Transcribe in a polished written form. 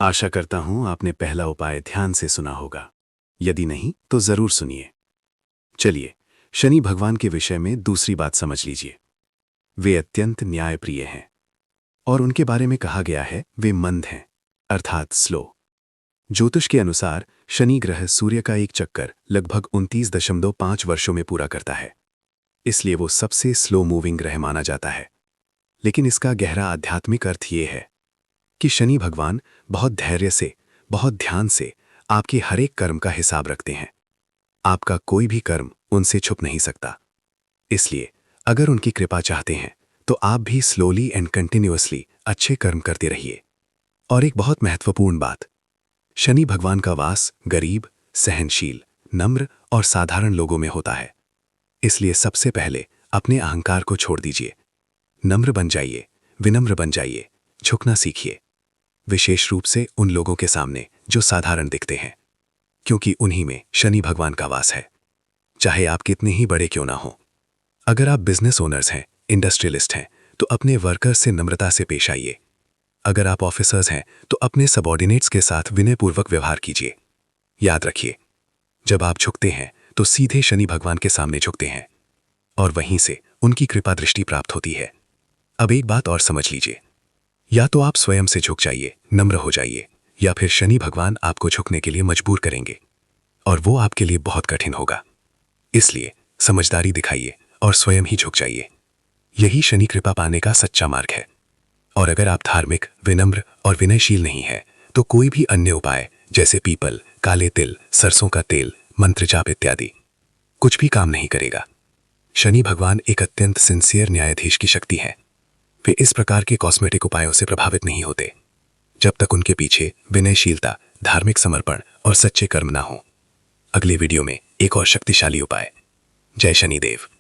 आशा करता हूं आपने पहला उपाय ध्यान से सुना होगा। यदि नहीं तो जरूर सुनिए। चलिए, शनि भगवान के विषय में दूसरी बात समझ लीजिए। वे अत्यंत न्यायप्रिय हैं और उनके बारे में कहा गया है वे मंद हैं, अर्थात स्लो। ज्योतिष के अनुसार शनि ग्रह सूर्य का एक चक्कर लगभग 29.5 वर्षों में पूरा करता है। इसलिए वो सबसे स्लो मूविंग ग्रह माना जाता है। लेकिन इसका गहरा आध्यात्मिक अर्थ ये है कि शनि भगवान बहुत धैर्य से, बहुत ध्यान से आपके हर एक कर्म का हिसाब रखते हैं। आपका कोई भी कर्म उनसे छुप नहीं सकता। इसलिए अगर उनकी कृपा चाहते हैं तो आप भी स्लोली एंड कंटिन्यूअसली अच्छे कर्म करते रहिए। और एक बहुत महत्वपूर्ण बात, शनि भगवान का वास गरीब, सहनशील, नम्र और साधारण लोगों में होता है। इसलिए सबसे पहले अपने अहंकार को छोड़ दीजिए। नम्र बन जाइए, विनम्र बन जाइए, झुकना सीखिए। विशेष रूप से उन लोगों के सामने जो साधारण दिखते हैं, क्योंकि उन्हीं में शनि भगवान का वास है। चाहे आप कितने ही बड़े क्यों ना हो। अगर आप बिजनेस ओनर्स हैं, इंडस्ट्रियलिस्ट हैं, तो अपने वर्कर्स से नम्रता से पेश आइए। अगर आप ऑफिसर्स हैं तो अपने सबॉर्डिनेट्स के साथ विनयपूर्वक व्यवहार कीजिए। याद रखिए, जब आप झुकते हैं तो सीधे शनि भगवान के सामने झुकते हैं और वहीं से उनकी कृपा दृष्टि प्राप्त होती है। अब एक बात और समझ लीजिए, या तो आप स्वयं से झुक जाइए, नम्र हो जाइए, या फिर शनि भगवान आपको झुकने के लिए मजबूर करेंगे और वो आपके लिए बहुत कठिन होगा। इसलिए समझदारी दिखाइए और स्वयं ही झुक जाइए। यही शनि कृपा पाने का सच्चा मार्ग है। और अगर आप धार्मिक, विनम्र और विनयशील नहीं हैं, तो कोई भी अन्य उपाय जैसे पीपल, काले तिल, सरसों का तेल, मंत्र जाप इत्यादि कुछ भी काम नहीं करेगा। शनि भगवान एक अत्यंत सिंसियर न्यायाधीश की शक्ति है। वे इस प्रकार के कॉस्मेटिक उपायों से प्रभावित नहीं होते जब तक उनके पीछे विनयशीलता, धार्मिक समर्पण और सच्चे कर्म ना हो। अगले वीडियो में एक और शक्तिशाली उपाय। जय शनिदेव।